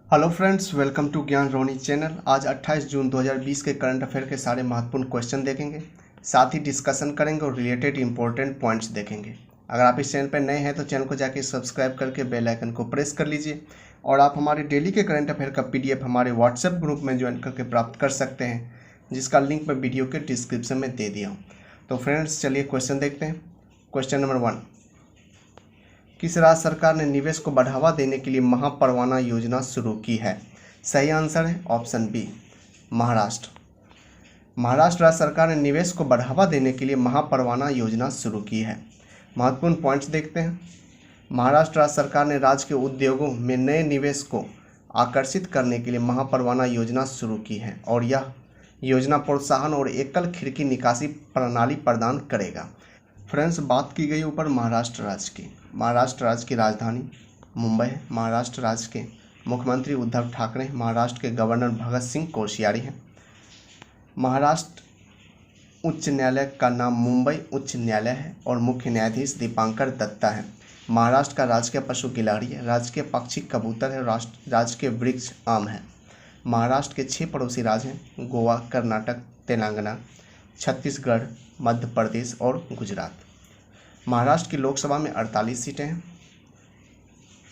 Hello friends, welcome to ज्ञान रोनी channel. आज 28 जून 2020 के करंट अफेयर के सारे महत्वपूर्ण क्वेश्चन देखेंगे, साथ ही डिस्कशन करेंगे और रिलेटेड इंपॉर्टेंट पॉइंट्स देखेंगे। अगर आप इस चैनल पर नए हैं तो चैनल को जाके सब्सक्राइब करके बेल आइकन को प्रेस कर लीजिए और आप हमारे डेली के करंट अफेयर का PDF हमारे व्हाट्सएप ग्रुप में ज्वाइन करके प्राप्त कर सकते हैं, जिसका लिंक मैं वीडियो के डिस्क्रिप्शन में दे दिया हूँ। तो फ्रेंड्स चलिए क्वेश्चन देखते हैं। क्वेश्चन नंबर 1, किस राज्य सरकार ने निवेश को बढ़ावा देने के लिए महापरवाना योजना शुरू की है? सही आंसर है ऑप्शन बी, महाराष्ट्र। महाराष्ट्र राज्य सरकार ने निवेश को बढ़ावा देने के लिए महापरवाना योजना शुरू की है। महत्वपूर्ण पॉइंट्स देखते हैं। महाराष्ट्र राज्य सरकार ने राज्य के उद्योगों में नए निवेश को आकर्षित करने के लिए महापरवाना योजना शुरू की है और यह योजना प्रोत्साहन और एकल खिड़की निकासी प्रणाली प्रदान करेगा। फ्रेंड्स, बात की गई ऊपर महाराष्ट्र राज्य की। महाराष्ट्र राज्य की राजधानी मुंबई है। महाराष्ट्र राज्य के मुख्यमंत्री उद्धव ठाकरे, महाराष्ट्र के गवर्नर भगत सिंह कोश्यारी हैं। महाराष्ट्र उच्च न्यायालय का नाम मुंबई उच्च न्यायालय है और मुख्य न्यायाधीश दीपांकर दत्ता है। महाराष्ट्र का राजकीय पशु गिलहरी है, राजकीय पक्षी कबूतर है, राजकीय वृक्ष आम है। महाराष्ट्र के 6 पड़ोसी राज्य हैं, गोवा, कर्नाटक, तेलंगाना, छत्तीसगढ़, मध्य प्रदेश और गुजरात। महाराष्ट्र की लोकसभा में 48 सीटें हैं,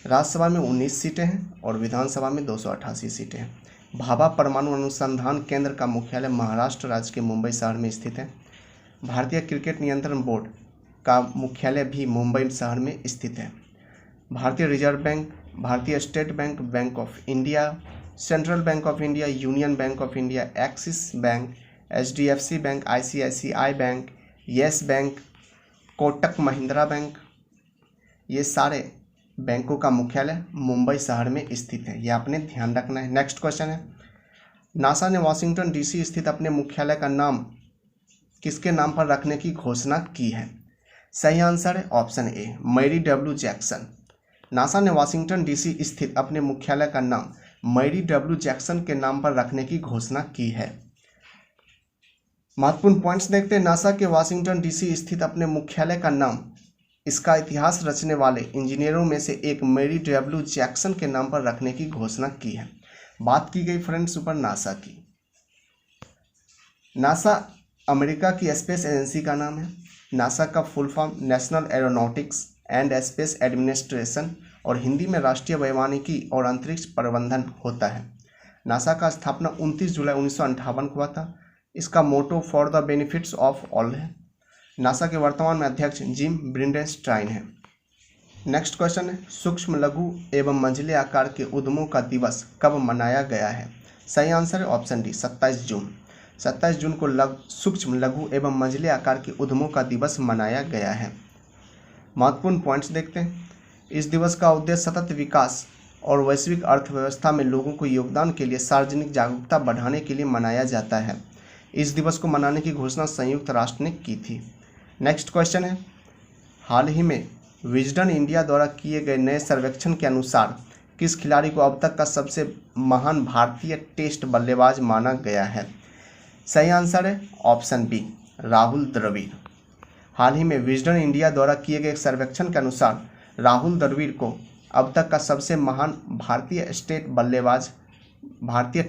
राज्यसभा में 19 सीटें हैं और विधानसभा में 288 सीटें हैं। भाभा परमाणु अनुसंधान केंद्र का मुख्यालय महाराष्ट्र राज्य के मुंबई शहर में स्थित है। भारतीय क्रिकेट नियंत्रण बोर्ड का मुख्यालय भी मुंबई शहर में स्थित है। भारतीय रिजर्व बैंक, भारतीय state bank, bank of India, central bank of India, union bank of India, axis bank, HDFC bank, ICICI bank, yes bank, Kotak Mahindra bank, ये सारे बैंकों का मुख्यालय मुंबई शहर में स्थित है। ये आपने ध्यान रखना है। नेक्स्ट क्वेश्चन है, नासा ने वाशिंगटन DC स्थित अपने मुख्यालय का नाम किसके नाम पर रखने की घोषणा की है? सही आंसर है option A, Mary W Jackson. NASA ने वाशिंगटन DC स्थित अपने मुख्यालय का नाम मैरी W जैक्सन के नाम पर रखने की घोषणा की है। महत्वपूर्ण पॉइंट्स देखते हैं। नासा के वाशिंगटन DC स्थित अपने मुख्यालय का नाम इसका इतिहास रचने वाले इंजीनियरों में से एक मैरी W जैक्सन के नाम पर रखने की घोषणा की है। बात की गई फ्रेंड्स ऊपर नासा की। नासा अमेरिका की स्पेस एजेंसी का नाम है। नासा का full form national aeronautics and space administration और हिंदी में राष्ट्रीय वैमानिकी और अंतरिक्ष प्रबंधन होता है। नासा का स्थापना 29 जुलाई 1958 को हुआ था। इसका motto for the benefits of all है। नासा के वर्तमान में अध्यक्ष जिम ब्रिंडेनस्टाइन है। नेक्स्ट क्वेश्चन है, सूक्ष्म लघु एवं मंझले आकार के उद्यमों का दिवस कब मनाया गया है? सही आंसर है ऑप्शन डी, 27 जून। 27 जून को सूक्ष्म लघु एवं मंझले आकार के उद्यमों का दिवस मनाया गया है। महत्वपूर्ण पॉइंट्स देखते हैं। इस दिवस का उद्देश्य सतत विकास और वैश्विक अर्थव्यवस्था में लोगों को योगदान के लिए सार्वजनिक जागरूकता बढ़ाने के लिए मनाया जाता है। इस दिवस को मनाने की घोषणा संयुक्त राष्ट्र ने की थी। नेक्स्ट क्वेश्चन है, हाल ही में विजडन इंडिया द्वारा किए गए नए सर्वेक्षण के अनुसार किस खिलाड़ी को अब तक का सबसे महान भारतीय टेस्ट बल्लेबाज माना गया है? सही आंसर है ऑप्शन बी, राहुल द्रविड़। हाल ही में विजडन इंडिया द्वारा किए गए सर्वेक्षण के अनुसार राहुल द्रविड़ को अब तक का सबसे महान भारतीय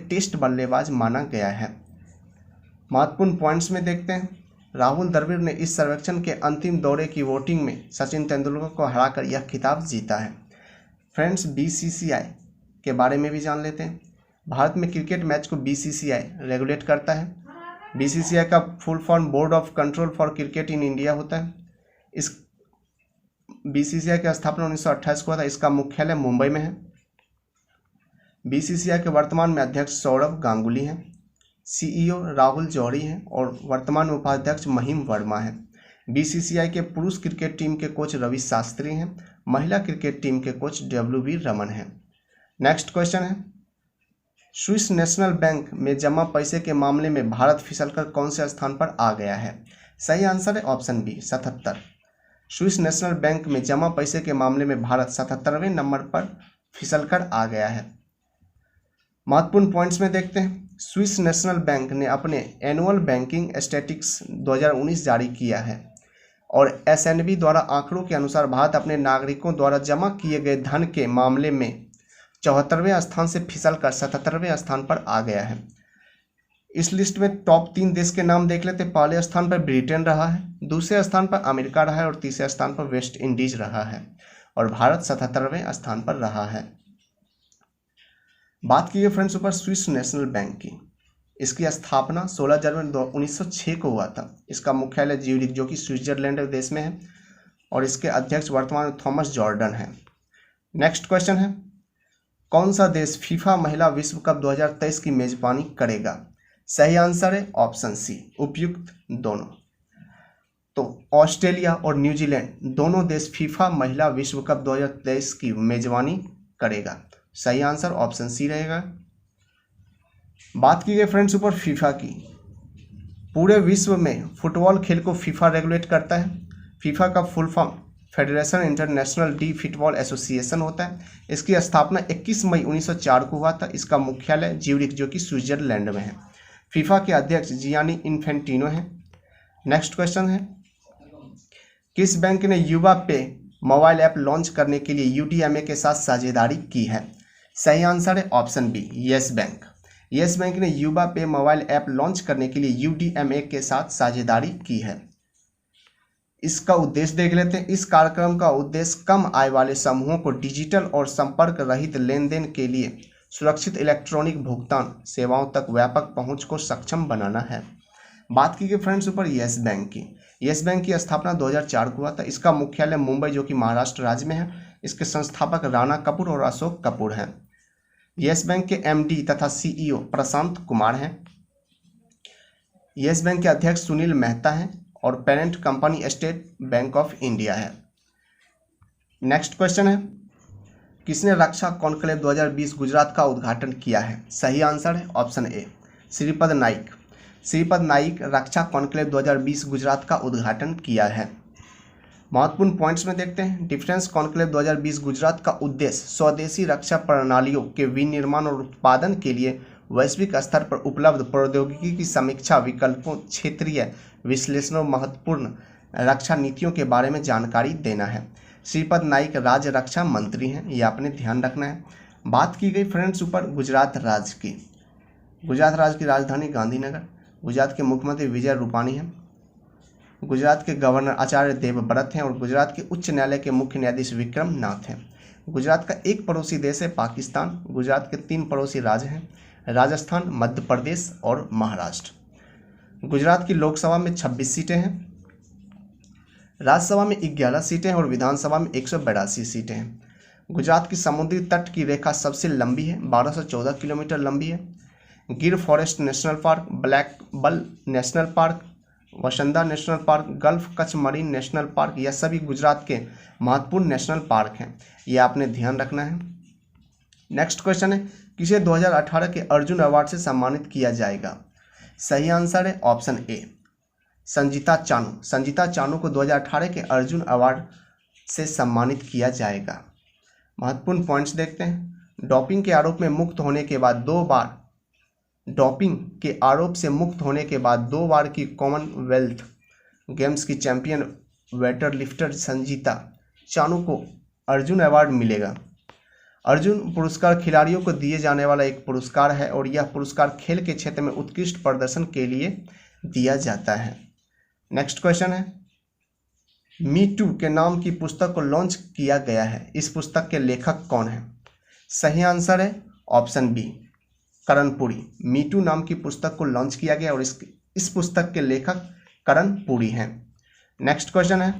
टेस्ट बल्लेबाज माना गया है। महत्वपूर्ण पॉइंट्स में देखते हैं। राहुल द्रविड़ ने इस सर्वेक्षण के अंतिम दौरे की वोटिंग में सचिन तेंदुलकर को हराकर यह खिताब जीता है। फ्रेंड्स, BCCI के बारे में भी जान लेते हैं। भारत में क्रिकेट मैच को BCCI रेगुलेट करता है। BCCI का full form board of control for cricket in India होता है। इस BCCI की स्थापना 1928 को हुआ था। इसका मुख्यालय मुंबई में है। BCCI के वर्तमान में अध्यक्ष सौरभ गांगुली हैं। CEO राहुल जौहरी हैं और वर्तमान में उपाध्यक्ष महिम वर्मा हैं। BCCI के पुरुष क्रिकेट टीम के कोच रवि शास्त्री हैं। महिला क्रिकेट टीम के कोच WB रमन हैं। नेक्स्ट क्वेश्चन है, स्विस नेशनल बैंक में जमा पैसे के मामले में भारत फिसलकर कौन से स्थान पर आ गया है? सही आंसर है option B, 77। Swiss National Bank में जमा पैसे के मामले में भारत 77वें नंबर पर फिसलकर आ गया है। महत्वपूर्ण पॉइंट्स में देखते हैं। स्विस नेशनल बैंक ने अपने एनुअल बैंकिंग स्टैटिस्टिक्स 2019 जारी किया है और SNB द्वारा आंकड़ों के अनुसार भारत अपने नागरिकों द्वारा जमा किए गए धन के मामले में 74वें स्थान से फिसल कर 77वें स्थान पर आ गया है। इस लिस्ट में टॉप 3 देश के नाम देख लेते। पहले स्थान पर ब्रिटेन रहा है, दूसरे स्थान पर अमेरिका रहा है और तीसरे स्थान पर वेस्ट इंडीज रहा है और भारत 77वें स्थान पर रहा है। बात की गई फ्रेंड्स ऊपर स्विस नेशनल बैंक की। इसकी स्थापना 16 जनवरी 1906 को हुआ था। इसका मुख्यालय ज्यूरिख जो कि स्विट्जरलैंड देश में है और इसके अध्यक्ष वर्तमान में थॉमस जॉर्डन है। नेक्स्ट क्वेश्चन है, कौन सा देश फीफा महिला विश्व कप 2023 की मेजबानी करेगा? सही आंसर है ऑप्शन सी, उपयुक्त दोनों। तो ऑस्ट्रेलिया और न्यूजीलैंड दोनों देश फीफा महिला विश्व कप 2023 की मेजबानी करेगा। सही आंसर ऑप्शन सी रहेगा। बात की गई फ्रेंड्स ऊपर फीफा की। पूरे विश्व में फुटबॉल खेल को फीफा रेगुलेट करता है। फीफा का full form federation international D football association होता है। इसकी स्थापना 21 मई 1904 को हुआ था। इसका मुख्यालय ज्यूरिख जो कि स्विट्जरलैंड में है। फीफा के अध्यक्ष जियानी इन्फेंटिनो हैं। नेक्स्ट क्वेश्चन है, किस बैंक ने युवा पे मोबाइल ऐप लॉन्च करने के लिए यूडीएमए के साथ साझेदारी की है? सही आंसर है option B, Yes Bank. Yes Bank ने युवा पे मोबाइल ऐप लॉन्च करने के लिए यूडीएमए के साथ साझेदारी की है। इसका उद्देश्य देख लेते हैं। इस कार्यक्रम का उद्देश्य कम आय वाले समूहों को डिजिटल और संपर्क रहित लेन देन के लिए सुरक्षित इलेक्ट्रॉनिक भुगतान सेवाओं तक व्यापक पहुंच को सक्षम बनाना है। बात की गई फ्रेंड्स ऊपर यस बैंक की। यस बैंक की स्थापना 2004 को हुआ था। इसका मुख्यालय मुंबई जो कि महाराष्ट्र राज्य में है। इसके संस्थापक राणा कपूर और अशोक कपूर हैं। यस बैंक के एमडी तथा सीईओ प्रशांत कुमार हैं। यस बैंक के अध्यक्ष सुनील मेहता हैं और parent company state bank of India है। नेक्स्ट क्वेश्चन है, किसने रक्षा कॉन्क्लेव 2020 गुजरात का उद्घाटन किया है? सही आंसर है ऑप्शन ए, श्रीपद नाइक। श्रीपद नाइक रक्षा कॉन्क्लेव 2020 गुजरात का उद्घाटन किया है। महत्वपूर्ण पॉइंट्स में देखते हैं। डिफेंस कॉन्क्लेव 2020 गुजरात का उद्देश्य स्वदेशी रक्षा प्रणालियों के विनिर्माण और उत्पादन के लिए वैश्विक स्तर पर उपलब्ध प्रौद्योगिकी की समीक्षा, विकल्पों, क्षेत्रीय विश्लेषण और महत्वपूर्ण रक्षा नीतियों के बारे में जानकारी देना है। श्रीपद नाइक राज्य रक्षा मंत्री हैं, ये आपने ध्यान रखना है। बात की गई फ्रेंड्स ऊपर गुजरात राज्य की। गुजरात राज्य की राजधानी गांधीनगर। गुजरात के मुख्यमंत्री विजय रूपाणी हैं। गुजरात के गवर्नर आचार्य देवव्रत हैं और गुजरात के उच्च न्यायालय के मुख्य न्यायाधीश विक्रम नाथ हैं। गुजरात का एक पड़ोसी देश है पाकिस्तान। गुजरात के 3 पड़ोसी राज्य हैं, राजस्थान, मध्य प्रदेश और महाराष्ट्र। गुजरात की लोकसभा में 26 सीटें हैं, राज्यसभा में 11 सीटें और विधानसभा में 182 सीटें हैं। गुजरात की समुद्री तट की रेखा सबसे लंबी है, 1214 किलोमीटर लंबी है। Gir forest national park, black buck national park, वसंदा national park, gulf Kutch marine national park, यह सभी गुजरात के महत्वपूर्ण नेशनल पार्क हैं, ये आपने ध्यान रखना है। नेक्स्ट क्वेश्चन है, किसे 2018 के अर्जुन अवार्ड से सम्मानित किया जाएगा? सही आंसर है ऑप्शन ए, संजीता चानू। संजीता चानू को 2018 के अर्जुन अवार्ड से सम्मानित किया जाएगा। महत्वपूर्ण पॉइंट्स देखते हैं। डोपिंग के आरोप में मुक्त होने के बाद 2 बार डोपिंग के आरोप से मुक्त होने के बाद 2 बार की कॉमनवेल्थ गेम्स की champion waiter lifter Sanjita Chanu को अर्जुन अवार्ड मिलेगा। अर्जुन पुरस्कार खिलाड़ियों को दिए जाने वाला एक पुरस्कार है और यह पुरस्कार खेल के क्षेत्र में उत्कृष्ट प्रदर्शन के लिए दिया जाता है। नेक्स्ट क्वेश्चन है, मी टू के नाम की पुस्तक को लॉन्च किया गया है। इस पुस्तक के लेखक कौन है? सही आंसर है option B, Karan Puri. Me too नाम की पुस्तक को लॉन्च किया गया और इस पुस्तक के लेखक करण पुरी हैं। नेक्स्ट क्वेश्चन है,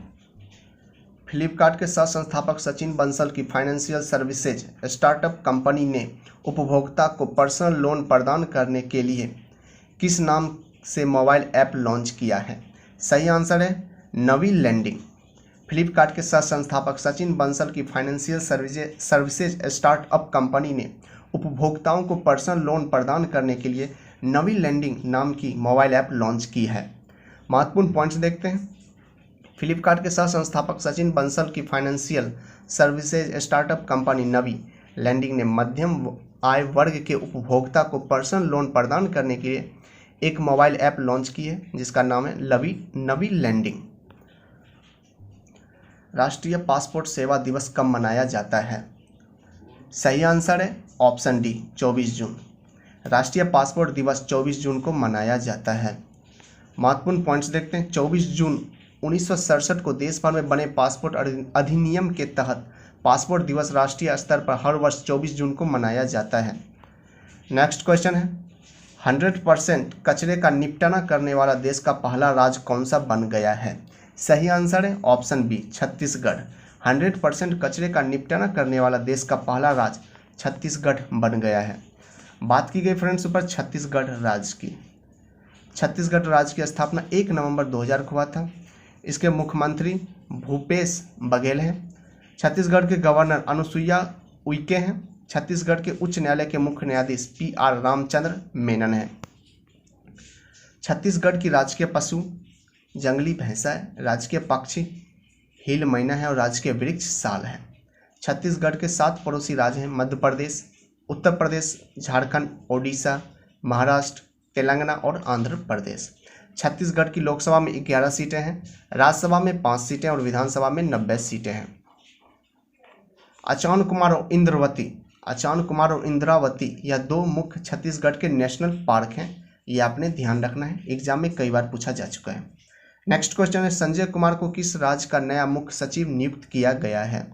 फ्लिपकार्ट के सह संस्थापक सचिन बंसल की फाइनेंशियल सर्विसेज स्टार्टअप कंपनी ने उपभोक्ता को पर्सनल लोन प्रदान करने के लिए किस नाम से मोबाइल ऐप लॉन्च किया है? सही आंसर है नवी लैंडिंग। फ्लिपकार्ट के सह संस्थापक सचिन बंसल की फाइनेंशियल सर्विसेज स्टार्टअप कंपनी ने उपभोक्ताओं को पर्सनल लोन प्रदान करने के लिए नवी लैंडिंग नाम की मोबाइल ऐप लॉन्च की है। महत्वपूर्ण पॉइंट्स देखते हैं। फ्लिपकार्ट के सह संस्थापक सचिन बंसल की फाइनेंशियल सर्विसेज स्टार्टअप कंपनी नवी लैंडिंग ने मध्यम आय वर्ग के उपभोक्ता को पर्सनल लोन प्रदान करने के लिए एक मोबाइल ऐप लॉन्च की है जिसका नाम है नवी लैंडिंग। राष्ट्रीय पासपोर्ट सेवा दिवस कब मनाया जाता है? सही आंसर है ऑप्शन डी 24 जून। राष्ट्रीय पासपोर्ट दिवस 24 जून को मनाया जाता है। महत्वपूर्ण पॉइंट्स देखते हैं। 24 जून 1967 को देश भर में बने पासपोर्ट अधिनियम के तहत पासपोर्ट दिवस राष्ट्रीय स्तर पर हर वर्ष 24 जून को मनाया जाता है। नेक्स्ट क्वेश्चन है 100% कचरे का निपटारा करने वाला देश का पहला राज्य कौन सा बन गया है? सही आंसर है ऑप्शन बी छत्तीसगढ़। 100% कचरे का निपटारा करने वाला देश का पहला राज्य छत्तीसगढ़ बन गया है। बात की गई फ्रेंड्स ऊपर छत्तीसगढ़ राज्य की। छत्तीसगढ़ राज्य की स्थापना 1 नवंबर 2000 को हुआ था। इसके मुख्यमंत्री भूपेश बघेल हैं। छत्तीसगढ़ के गवर्नर अनुसुईया उइके हैं। छत्तीसगढ़ के उच्च न्यायालय के मुख्य न्यायाधीश PR रामचंद्र मेनन हैं। छत्तीसगढ़ की राजकीय पशु जंगली भैंसा है। राजकीय पक्षी हील मैना है और राजकीय वृक्ष साल है। छत्तीसगढ़ के 7 पड़ोसी राज्य हैं मध्य प्रदेश, उत्तर प्रदेश, झारखंड, ओडिशा, महाराष्ट्र, तेलंगाना और आंध्र प्रदेश। छत्तीसगढ़ की लोकसभा में 11 सीटें हैं, राज्यसभा में 5 सीटें और विधानसभा में 90 सीटें हैं। अचान कुमार और इंद्रावती यह 2 मुख्य छत्तीसगढ़ के नेशनल पार्क हैं। ये आपने ध्यान रखना है, एग्जाम में कई बार पूछा जा चुका है। नेक्स्ट क्वेश्चन है संजय कुमार को किस राज्य का नया मुख्य सचिव नियुक्त किया गया है?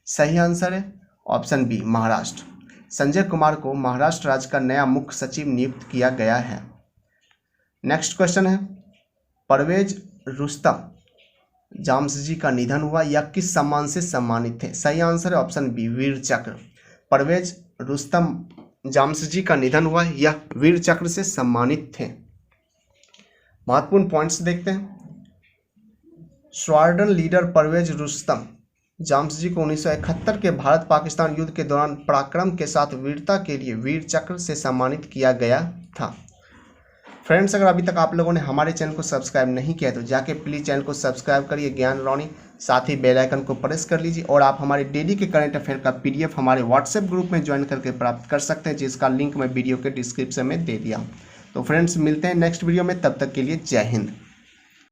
सही आंसर है ऑप्शन बी महाराष्ट्र। संजय कुमार को महाराष्ट्र राज्य का नया मुख्य सचिव नियुक्त किया गया है। नेक्स्ट क्वेश्चन है परवेज रुस्तम जामशी का निधन हुआ या किस सम्मान से सम्मानित थे? सही आंसर है ऑप्शन बी वीर चक्र। परवेज रुस्तम जामशी का निधन हुआ या वीर चक्र से सम्मानित थे। महत्वपूर्ण पॉइंट्स देखते हैं। स्वार्डन लीडर परवेज रुस्तम जामशी को 1971 के भारत पाकिस्तान युद्ध के दौरान पराक्रम के साथ वीरता के लिए वीर चक्र से सम्मानित किया गया था। फ्रेंड्स, अगर अभी तक आप लोगों ने हमारे चैनल को सब्सक्राइब नहीं किया तो जाके प्लीज़ चैनल को सब्सक्राइब करिए ज्ञान रोनी, साथ ही बेल आइकन को प्रेस कर लीजिए और आप हमारे डेली के करंट अफेयर का PDF हमारे व्हाट्सएप ग्रुप में ज्वाइन करके प्राप्त कर सकते हैं, जिसका लिंक मैं वीडियो के डिस्क्रिप्शन में दे दिया। तो फ्रेंड्स, मिलते हैं नेक्स्ट वीडियो में, तब तक के लिए जय हिंद।